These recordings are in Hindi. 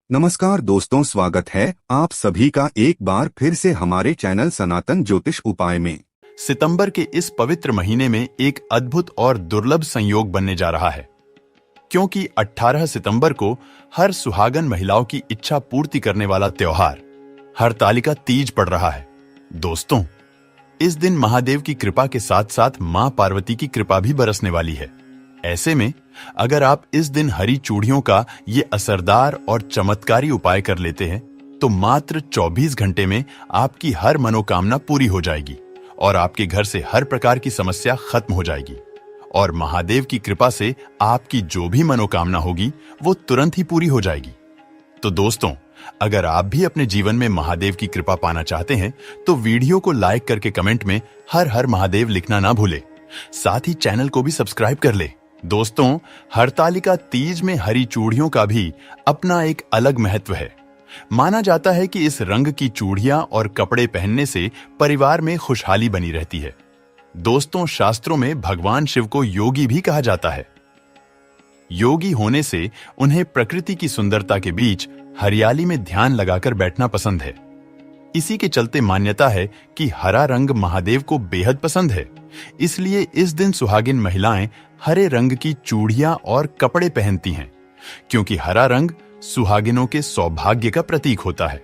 नमस्कार दोस्तों, स्वागत है आप सभी का एक बार फिर से हमारे चैनल सनातन ज्योतिष उपाय में। सितंबर के इस पवित्र महीने में एक अद्भुत और दुर्लभ संयोग बनने जा रहा है, क्योंकि 18 सितंबर को हर सुहागन महिलाओं की इच्छा पूर्ति करने वाला त्योहार हरतालिका तीज पड़ रहा है। दोस्तों, इस दिन महादेव की कृपा के साथ साथ मां पार्वती की कृपा भी बरसने वाली है। ऐसे में अगर आप इस दिन हरी चूड़ियों का ये असरदार और चमत्कारी उपाय कर लेते हैं तो मात्र 24 घंटे में आपकी हर मनोकामना पूरी हो जाएगी और आपके घर से हर प्रकार की समस्या खत्म हो जाएगी और महादेव की कृपा से आपकी जो भी मनोकामना होगी वो तुरंत ही पूरी हो जाएगी। तो दोस्तों, अगर आप भी अपने जीवन में महादेव की कृपा पाना चाहते हैं तो वीडियो को लाइक करके कमेंट में हर हर महादेव लिखना ना भूले। साथ ही चैनल को भी सब्सक्राइब कर ले। दोस्तों, हरतालिका तीज में हरी चूड़ियों का भी अपना एक अलग महत्व है। माना जाता है कि इस रंग की चूड़ियां और कपड़े पहनने से परिवार में खुशहाली बनी रहती है। दोस्तों, शास्त्रों में भगवान शिव को योगी भी कहा जाता है। योगी होने से उन्हें प्रकृति की सुंदरता के बीच हरियाली में ध्यान लगाकर बैठना पसंद है। इसी के चलते मान्यता है कि हरा रंग महादेव को बेहद पसंद है। इसलिए इस दिन सुहागिन महिलाएं हरे रंग की चूड़ियां और कपड़े पहनती हैं, क्योंकि हरा रंग सुहागिनों के सौभाग्य का प्रतीक होता है।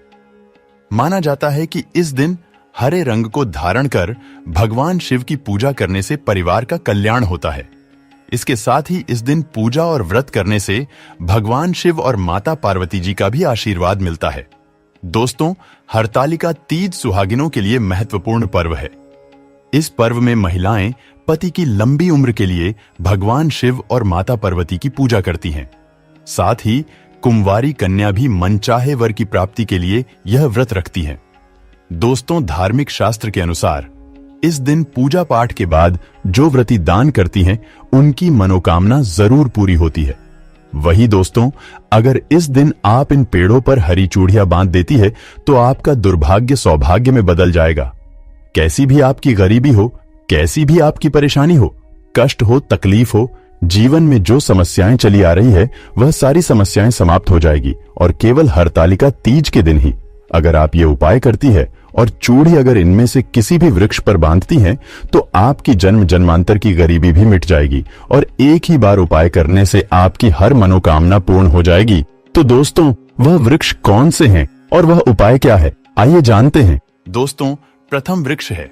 माना जाता है कि इस दिन हरे रंग को धारण कर भगवान शिव की पूजा करने से परिवार का कल्याण होता है। इसके साथ ही इस दिन पूजा और व्रत करने से भगवान शिव और माता पार्वती जी का भी आशीर्वाद मिलता है। दोस्तों, हरतालिका तीज सुहागिनों के लिए महत्वपूर्ण पर्व है। इस पर्व में महिलाएं पति की लंबी उम्र के लिए भगवान शिव और माता पार्वती की पूजा करती हैं। साथ ही कुंवारी कन्या भी मनचाहे वर की प्राप्ति के लिए यह व्रत रखती हैं। दोस्तों, धार्मिक शास्त्र के अनुसार इस दिन पूजा पाठ के बाद जो व्रती दान करती हैं उनकी मनोकामना जरूर पूरी होती है। वही दोस्तों, अगर इस दिन आप इन पेड़ों पर हरी चूड़ियां बांध देती है तो आपका दुर्भाग्य सौभाग्य में बदल जाएगा। कैसी भी आपकी गरीबी हो, कैसी भी आपकी परेशानी हो, कष्ट हो, तकलीफ हो, जीवन में जो समस्याएं चली आ रही है वह सारी समस्याएं समाप्त हो जाएगी। और केवल हरतालिका तीज के दिन ही अगर आप ये उपाय करती है और चूड़ी अगर इनमें से किसी भी वृक्ष पर बांधती हैं तो आपकी जन्म जन्मांतर की गरीबी भी मिट जाएगी और एक ही बार उपाय करने से आपकी हर मनोकामना पूर्ण हो जाएगी। तो दोस्तों, वह वृक्ष कौन से हैं और वह उपाय क्या है, आइए जानते हैं। दोस्तों, प्रथम वृक्ष है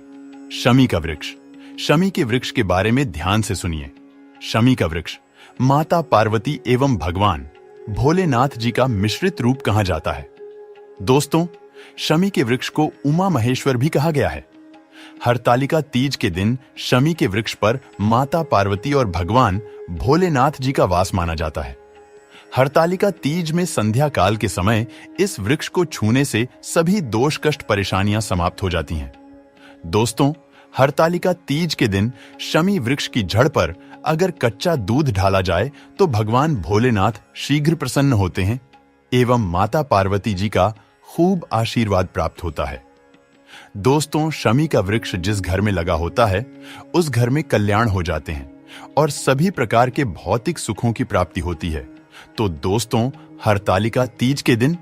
शमी का वृक्ष। शमी के वृक्ष के बारे में ध्यान से सुनिए। शमी का वृक्ष माता पार्वती एवं भगवान भोलेनाथ जी का मिश्रित रूप कहा जाता है। दोस्तों, शमी के वृक्ष को उमा महेश्वर भी कहा गया है। हरतालिका तीज के दिन शमी के वृक्ष पर माता पार्वती और भगवान भोलेनाथ जी का वास माना जाता है। हरतालिका तीज में संध्या काल के समय इस वृक्ष को छूने से सभी दोष कष्ट परेशानियां समाप्त हो जाती हैं। दोस्तों, हरतालिका तीज के दिन शमी वृक्ष की जड़ पर अगर कच्चा दूध ढाला जाए तो भगवान भोलेनाथ शीघ्र प्रसन्न होते हैं एवं माता पार्वती जी का खूब आशीर्वाद प्राप्त होता है। दोस्तों, शमी का वृक्ष जिस घर में लगा होता है उस घर में कल्याण हो जाते हैं और सभी प्रकार के भौतिक सुखों की प्राप्ति होती है। तो दोस्तों, हरतालिका तीज के दिन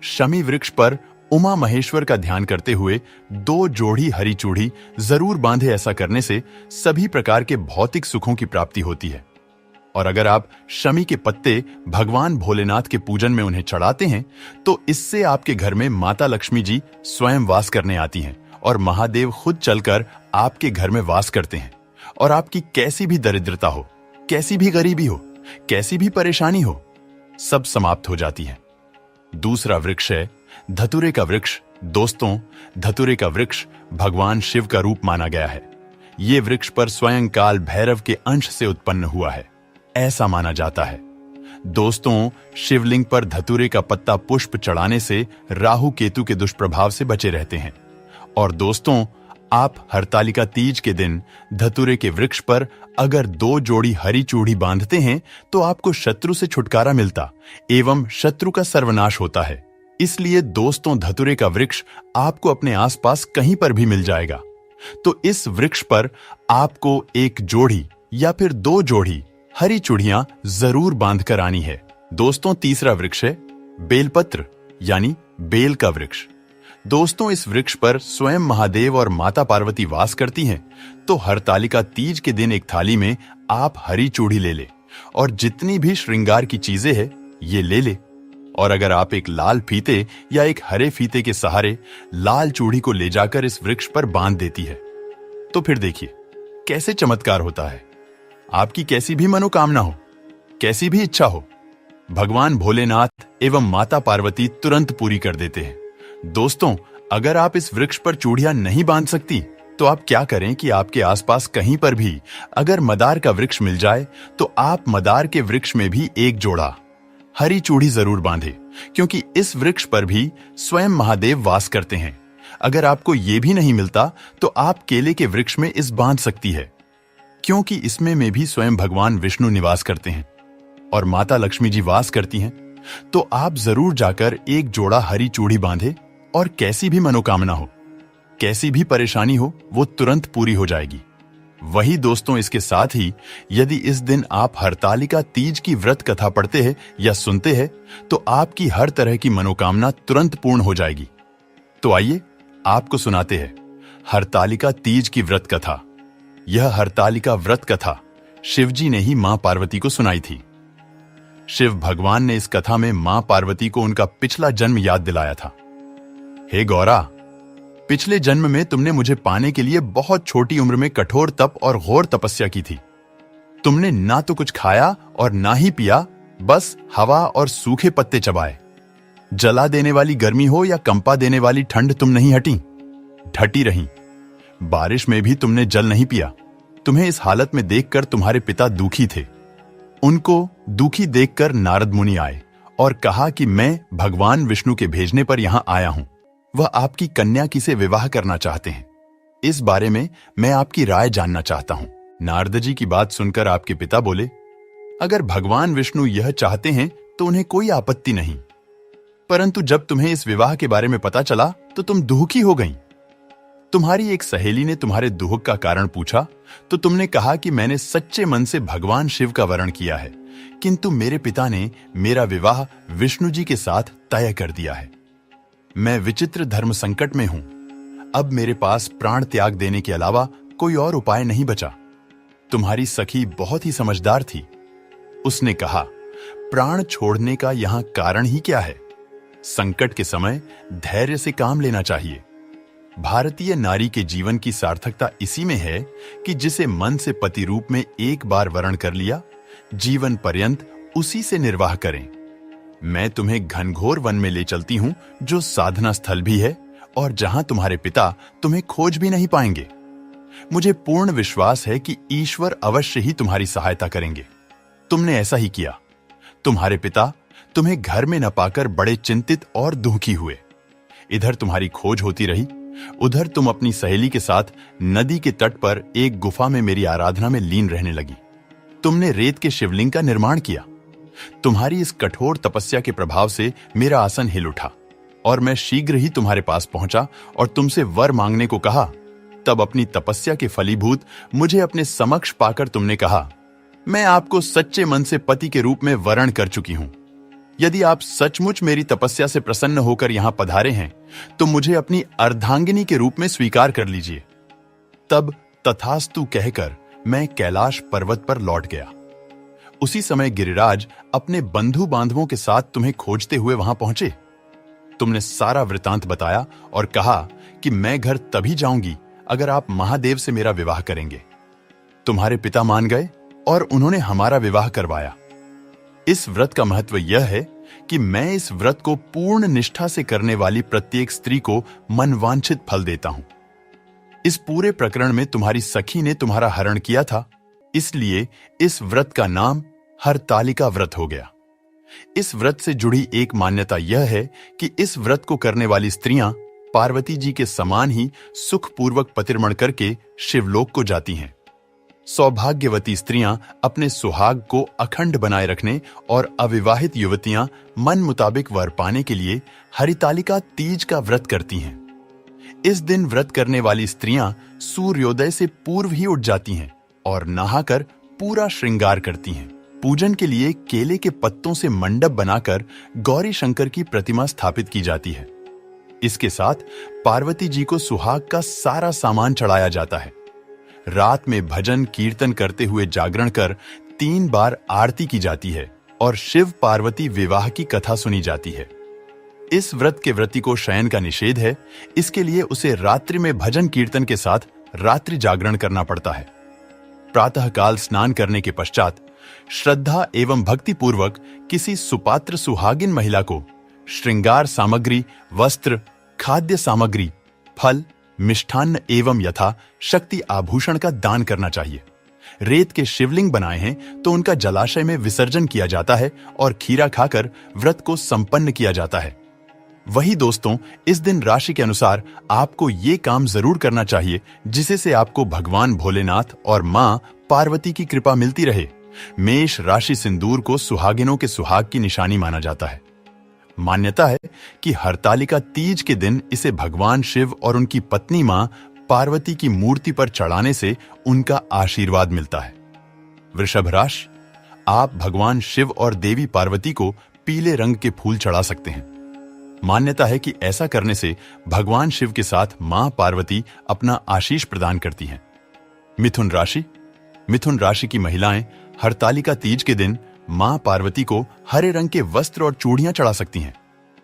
शमी वृक्ष पर उमा महेश्वर का ध्यान करते हुए 2 जोड़ी हरी चूड़ी जरूर बांधे। ऐसा करने से सभी प्रकार के भौतिक सुखों की प्राप्ति होती है। और अगर आप शमी के पत्ते भगवान भोलेनाथ के पूजन में उन्हें चढ़ाते हैं तो इससे आपके घर में माता लक्ष्मी जी स्वयं वास करने आती हैं और महादेव खुद चलकर आपके घर में वास करते हैं और आपकी कैसी भी दरिद्रता हो, कैसी भी गरीबी हो, कैसी भी परेशानी हो, सब समाप्त हो जाती है। दूसरा वृक्ष है धतूरे का वृक्ष। दोस्तों, धतूरे का वृक्ष भगवान शिव का रूप माना गया है। ये वृक्ष पर स्वयं काल भैरव के अंश से उत्पन्न हुआ है, ऐसा माना जाता है। दोस्तों, शिवलिंग पर धतूरे का पत्ता पुष्प चढ़ाने से राहु केतु के दुष्प्रभाव से बचे रहते हैं। और दोस्तों, आप हरतालिका तीज के दिन धतूरे के वृक्ष पर अगर 2 जोड़ी हरी चूड़ी बांधते हैं तो आपको शत्रु से छुटकारा मिलता एवं शत्रु का सर्वनाश होता है। इसलिए दोस्तों, धतूरे का वृक्ष आपको अपने आसपास कहीं पर भी मिल जाएगा। तो इस वृक्ष पर आपको 1 जोड़ी या फिर 2 जोड़ी हरी चूड़ियां जरूर बांधकर आनी है। दोस्तों, तीसरा वृक्ष है बेलपत्र यानी बेल का वृक्ष। दोस्तों, इस वृक्ष पर स्वयं महादेव और माता पार्वती वास करती हैं, तो हरतालिका तीज के दिन एक थाली में आप हरी चूड़ी ले ले और जितनी भी श्रृंगार की चीजें हैं ये ले ले। और अगर आप एक लाल फीते या एक हरे फीते के सहारे लाल चूड़ी को ले जाकर इस वृक्ष पर बांध देती है, तो फिर देखिए कैसे चमत्कार होता है। आपकी कैसी भी मनोकामना हो, कैसी भी इच्छा हो, भगवान भोलेनाथ एवं माता पार्वती तुरंत पूरी कर देते हैं। दोस्तों, अगर आप इस वृक्ष पर चूड़ियां नहीं बांध सकती तो आप क्या करें कि आपके आसपास कहीं पर भी अगर मदार का वृक्ष मिल जाए तो आप मदार के वृक्ष में भी एक जोड़ा हरी चूड़ी जरूर बांधे, क्योंकि इस वृक्ष पर भी स्वयं महादेव वास करते हैं। अगर आपको ये भी नहीं मिलता तो आप केले के वृक्ष में इस बांध सकती है, क्योंकि इसमें में भी स्वयं भगवान विष्णु निवास करते हैं और माता लक्ष्मी जी वास करती हैं। तो आप जरूर जाकर एक जोड़ा हरी चूड़ी बांधे और कैसी भी मनोकामना हो, कैसी भी परेशानी हो, वो तुरंत पूरी हो जाएगी। वही दोस्तों, इसके साथ ही यदि इस दिन आप हरतालिका तीज की व्रत कथा पढ़ते हैं या सुनते हैं तो आपकी हर तरह की मनोकामना तुरंत पूर्ण हो जाएगी। तो आइए आपको सुनाते हैं हरतालिका तीज की व्रत कथा। यह हरतालिका व्रत कथा शिवजी ने ही मां पार्वती को सुनाई थी। शिव भगवान ने इस कथा में मां पार्वती को उनका पिछला जन्म याद दिलाया था। हे गौरा, पिछले जन्म में तुमने मुझे पाने के लिए बहुत छोटी उम्र में कठोर तप और घोर तपस्या की थी। तुमने ना तो कुछ खाया और ना ही पिया, बस हवा और सूखे पत्ते चबाए। जला देने वाली गर्मी हो या कंपा देने वाली ठंड, तुम नहीं हटी, ढटी रही। बारिश में भी तुमने जल नहीं पिया। तुम्हें इस हालत में देखकर तुम्हारे पिता दुखी थे। उनको दुखी देखकर नारद मुनि आए और कहा कि मैं भगवान विष्णु के भेजने पर यहां आया हूं। वह आपकी कन्या की से विवाह करना चाहते हैं। इस बारे में मैं आपकी राय जानना चाहता हूं। नारद जी की बात सुनकर आपके पिता बोले, अगर भगवान विष्णु यह चाहते हैं तो उन्हें कोई आपत्ति नहीं, परंतु जब तुम्हें इस विवाह के बारे में पता चला तो तुम दुखी हो गईं। तुम्हारी एक सहेली ने तुम्हारे दुख का कारण पूछा तो तुमने कहा कि मैंने सच्चे मन से भगवान शिव का वरण किया है, किंतु मेरे पिता ने मेरा विवाह विष्णु जी के साथ तय कर दिया है। मैं विचित्र धर्म संकट में हूं। अब मेरे पास प्राण त्याग देने के अलावा कोई और उपाय नहीं बचा। तुम्हारी सखी बहुत ही समझदार थी। उसने कहा, प्राण छोड़ने का यहां कारण ही क्या है? संकट के समय धैर्य से काम लेना चाहिए। भारतीय नारी के जीवन की सार्थकता इसी में है कि जिसे मन से पति रूप में एक बार वरण कर लिया, जीवन पर्यंत उसी से निर्वाह करें। मैं तुम्हें घनघोर वन में ले चलती हूं, जो साधना स्थल भी है और जहां तुम्हारे पिता तुम्हें खोज भी नहीं पाएंगे। मुझे पूर्ण विश्वास है कि ईश्वर अवश्य ही तुम्हारी सहायता करेंगे। तुमने ऐसा ही किया। तुम्हारे पिता तुम्हें घर में न पाकर बड़े चिंतित और दुखी हुए। इधर तुम्हारी खोज होती रही, उधर तुम अपनी सहेली के साथ नदी के तट पर एक गुफा में मेरी आराधना में लीन रहने लगी। तुमने रेत के शिवलिंग का निर्माण किया। तुम्हारी इस कठोर तपस्या के प्रभाव से मेरा आसन हिल उठा और मैं शीघ्र ही तुम्हारे पास पहुंचा और तुमसे वर मांगने को कहा। तब अपनी तपस्या के फलीभूत मुझे अपने समक्ष पाकर तुमने कहा, मैं आपको सच्चे मन से पति के रूप में वरण कर चुकी हूं। यदि आप सचमुच मेरी तपस्या से प्रसन्न होकर यहां पधारे हैं तो मुझे अपनी अर्धांगिनी के रूप में स्वीकार कर लीजिए। तब तथास्तु कहकर मैं कैलाश पर्वत पर लौट गया। उसी समय गिरिराज अपने बंधु बांधवों के साथ तुम्हें खोजते हुए वहां पहुंचे। तुमने सारा वृतांत बताया और कहा कि मैं घर तभी जाऊंगी अगर आप महादेव से मेरा विवाह करेंगे। तुम्हारे पिता मान गए और उन्होंने हमारा विवाह करवाया। इस व्रत का महत्व यह है कि मैं इस व्रत को पूर्ण निष्ठा से करने वाली प्रत्येक स्त्री को मनवांछित फल देता हूं। इस पूरे प्रकरण में तुम्हारी सखी ने तुम्हारा हरण किया था, इसलिए इस व्रत का नाम हरतालिका व्रत हो गया। इस व्रत से जुड़ी एक मान्यता यह है कि इस व्रत को करने वाली स्त्रियां पार्वती जी के समान ही सुखपूर्वक पतिर्मण करके शिवलोक को जाती हैं। सौभाग्यवती स्त्रियां अपने सुहाग को अखंड बनाए रखने और अविवाहित युवतियां मन मुताबिक वर पाने के लिए हरितालिका तीज का व्रत करती हैं। इस दिन व्रत करने वाली स्त्रियां सूर्योदय से पूर्व ही उठ जाती हैं और नहाकर पूरा श्रृंगार करती हैं। पूजन के लिए केले के पत्तों से मंडप बनाकर गौरी शंकर की प्रतिमा स्थापित की जाती है। इसके साथ पार्वती जी को सुहाग का सारा सामान चढ़ाया जाता है। रात में भजन कीर्तन करते हुए जागरण कर 3 बार आरती की जाती है और शिव पार्वती विवाह की कथा सुनी जाती है। इस व्रत के व्रती को शयन का निषेध है, इसके लिए उसे रात्रि में भजन कीर्तन के साथ रात्रि जागरण करना पड़ता है। प्रातःकाल स्नान करने के पश्चात श्रद्धा एवं भक्ति पूर्वक किसी सुपात्र सुहागिन महिला को श्रृंगार सामग्री, वस्त्र, खाद्य सामग्री, फल, मिष्ठान्न एवं यथा शक्ति आभूषण का दान करना चाहिए। रेत के शिवलिंग बनाए हैं तो उनका जलाशय में विसर्जन किया जाता है और खीरा खाकर व्रत को संपन्न किया जाता है। वही दोस्तों, इस दिन राशि के अनुसार आपको ये काम जरूर करना चाहिए जिसे से आपको भगवान भोलेनाथ और मां पार्वती की कृपा मिलती रहे। मेष राशि सिंदूर को सुहागिनों के सुहाग की निशानी माना जाता है। मान्यता है कि हरतालिका तीज के दिन इसे भगवान शिव और उनकी पत्नी मां पार्वती की मूर्ति पर चढ़ाने से उनका आशीर्वाद मिलता है। वृषभ राशि, आप भगवान शिव और देवी पार्वती को पीले रंग के फूल चढ़ा सकते हैं। मान्यता है कि ऐसा करने से भगवान शिव के साथ मां पार्वती अपना आशीष प्रदान करती हैं। मिथुन राशि, मिथुन राशि की महिलाएं हरतालिका तीज के दिन मां पार्वती को हरे रंग के वस्त्र और चूड़ियां चढ़ा सकती हैं।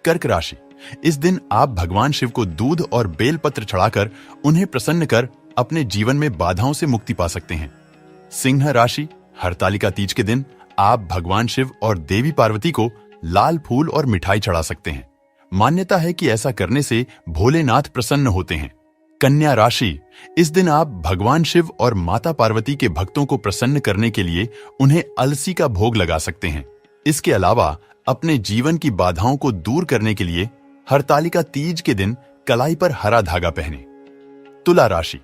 कर्क राशि, इस दिन आप भगवान शिव को दूध और बेलपत्र चढ़ाकर उन्हें प्रसन्न कर अपने जीवन में बाधाओं से मुक्ति पा सकते हैं। सिंह राशि, हरतालिका तीज के दिन आप भगवान शिव और देवी पार्वती को लाल फूल और मिठाई चढ़ा सकते हैं। मान्यता है कि ऐसा करने से भोलेनाथ प्रसन्न होते हैं। कन्या राशि, इस दिन आप भगवान शिव और माता पार्वती के भक्तों को प्रसन्न करने के लिए उन्हें अलसी का भोग लगा सकते हैं। इसके अलावा अपने जीवन की बाधाओं को दूर करने के लिए हरतालिका तीज के दिन कलाई पर हरा धागा पहने। तुला राशि,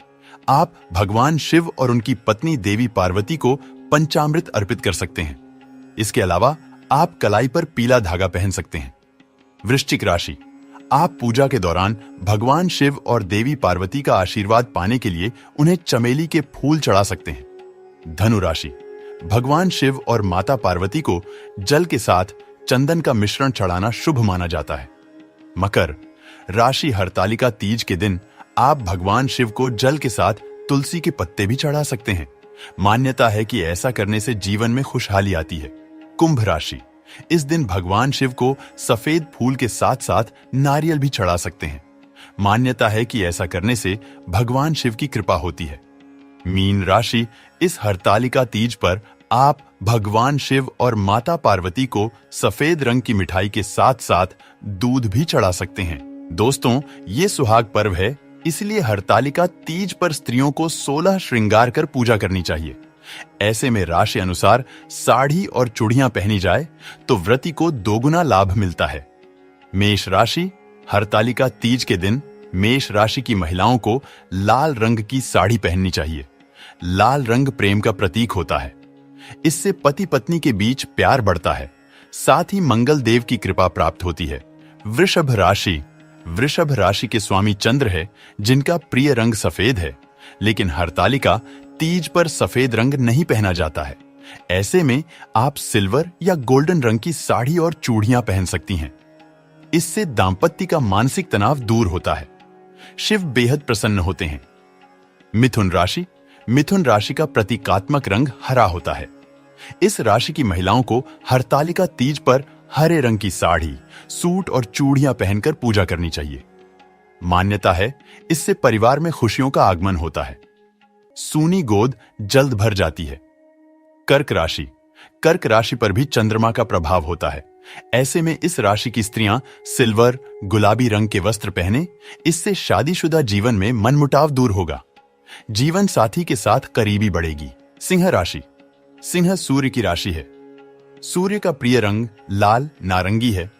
आप भगवान शिव और उनकी पत्नी देवी पार्वती को पंचामृत अर्पित कर सकते हैं। इसके अलावा आप कलाई पर पीला धागा पहन सकते हैं। वृश्चिक राशि, आप पूजा के दौरान भगवान शिव और देवी पार्वती का आशीर्वाद पाने के लिए उन्हें चमेली के फूल चढ़ा सकते हैं। धनु राशि, भगवान शिव और माता पार्वती को जल के साथ चंदन का मिश्रण चढ़ाना शुभ माना जाता है। मकर राशि, हरतालिका तीज के दिन आप भगवान शिव को जल के साथ तुलसी के पत्ते भी चढ़ा सकते हैं। मान्यता है कि ऐसा करने से जीवन में खुशहाली आती है। कुंभ राशि, इस दिन भगवान शिव को सफेद फूल के साथ साथ नारियल भी चढ़ा सकते हैं। मान्यता है कि ऐसा करने से भगवान शिव की कृपा होती है। मीन राशि, इस हरतालिका तीज पर आप भगवान शिव और माता पार्वती को सफेद रंग की मिठाई के साथ साथ दूध भी चढ़ा सकते हैं। दोस्तों, ये सुहाग पर्व है, इसलिए हरतालिका तीज पर स्त्रियों को 16 श्रृंगार कर पूजा करनी चाहिए। ऐसे में राशि अनुसार साड़ी और चूड़ियां पहनी जाए तो व्रती को दोगुना लाभ मिलता है। मेष राशि, हरतालिका तीज के दिन मेष राशि की महिलाओं को लाल रंग की साड़ी पहननी चाहिए। लाल रंग प्रेम का प्रतीक होता है। इससे पति पत्नी के बीच प्यार बढ़ता है, साथ ही मंगल देव की कृपा प्राप्त होती है। वृषभ राशि, वृषभ राशि के स्वामी चंद्र है, जिनका प्रिय रंग सफेद है, लेकिन हरतालिका तीज पर सफेद रंग नहीं पहना जाता है। ऐसे में आप सिल्वर या गोल्डन रंग की साड़ी और चूड़ियां पहन सकती हैं। इससे दांपत्य का मानसिक तनाव दूर होता है। शिव बेहद प्रसन्न होते हैं। मिथुन राशि, मिथुन राशि का प्रतीकात्मक रंग हरा होता है। इस राशि की महिलाओं को हरतालिका तीज पर हरे रंग की साड़ी, सूट और चूड़ियां पहनकर पूजा करनी चाहिए। मान्यता है इससे परिवार में खुशियों का आगमन होता है। सूनी गोद जल्द भर जाती है। कर्क राशि, कर्क राशि पर भी चंद्रमा का प्रभाव होता है। ऐसे में इस राशि की स्त्रियां सिल्वर, गुलाबी रंग के वस्त्र पहने, इससे शादीशुदा जीवन में मनमुटाव दूर होगा। जीवन साथी के साथ करीबी बढ़ेगी। सिंह राशि, सिंह सूर्य की राशि है। सूर्य का प्रिय रंग लाल नारंगी है।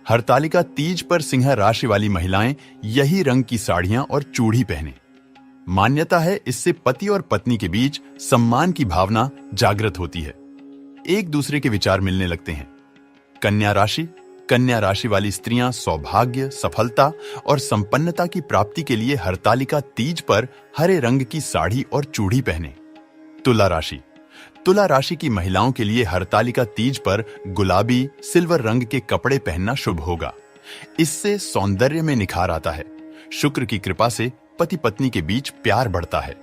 हरतालिका तीज पर सिंह राशि वाली महिलाएं यही रंग की साड़ियां और चूड़ी पहने। मान्यता है इससे पति और पत्नी के बीच सम्मान की भावना जागृत होती है। एक दूसरे के विचार मिलने लगते हैं। कन्या राशि, कन्या राशि वाली स्त्रियां सौभाग्य, सफलता और संपन्नता की प्राप्ति के लिए हरतालिका तीज पर हरे रंग की साड़ी और चूड़ी पहने। तुला राशि, तुला राशि की महिलाओं के लिए हरतालिका तीज पर गुलाबी सिल्वर रंग के कपड़े पहनना शुभ होगा। इससे सौंदर्य में निखार आता है। शुक्र की कृपा से पति पत्नी के बीच प्यार बढ़ता है।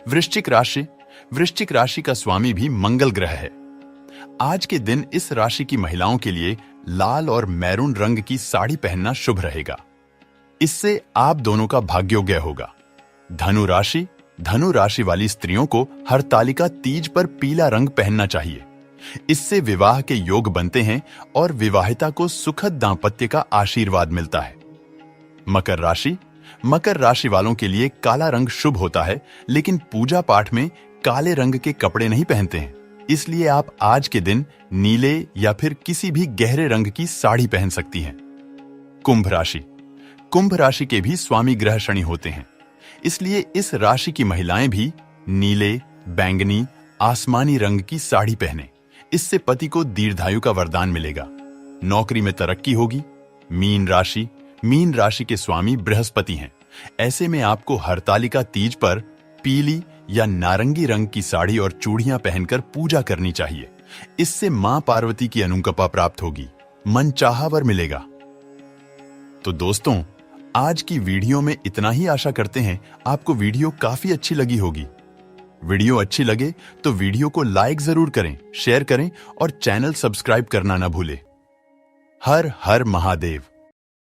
वृश्चिक राशि का स्वामी भी मंगल ग्रह है। आज के दिन इस राशि की महिलाओं के लिए लाल और मैरून रंग की साड़ी पहनना शुभ रहेगा। इससे आप दोनों का भाग्योदय होगा। धनु राशि वाली स्त्रियों को हरतालिका तीज पर पीला रंग पहनना चाहिए। इससे विवाह के योग बनते हैं और विवाहिता को सुखद दांपत्य का आशीर्वाद मिलता है। मकर राशि वालों के लिए काला रंग शुभ होता है, लेकिन पूजा पाठ में काले रंग के कपड़े नहीं पहनते हैं। इसलिए आप आज के दिन नीले या फिर किसी भी गहरे रंग की साड़ी पहन सकती हैं। कुंभ राशि के भी स्वामी ग्रह शनि होते हैं। इसलिए इस राशि की महिलाएं भी नीले, बैंगनी, आसमानी रंग की साड़ी पहने। इससे पति को दीर्घायु का वरदान मिलेगा। नौकरी में तरक्की होगी। मीन राशि के स्वामी बृहस्पति हैं। ऐसे में आपको हरतालिका तीज पर पीली या नारंगी रंग की साड़ी और चूड़ियां पहनकर पूजा करनी चाहिए। इससे मां पार्वती की अनुकंपा प्राप्त होगी, मनचाहा वर मिलेगा। तो दोस्तों, आज की वीडियो में इतना ही। आशा करते हैं आपको वीडियो काफी अच्छी लगी होगी। वीडियो अच्छी लगे तो वीडियो को लाइक जरूर करें, शेयर करें और चैनल सब्सक्राइब करना ना भूलें। हर हर महादेव।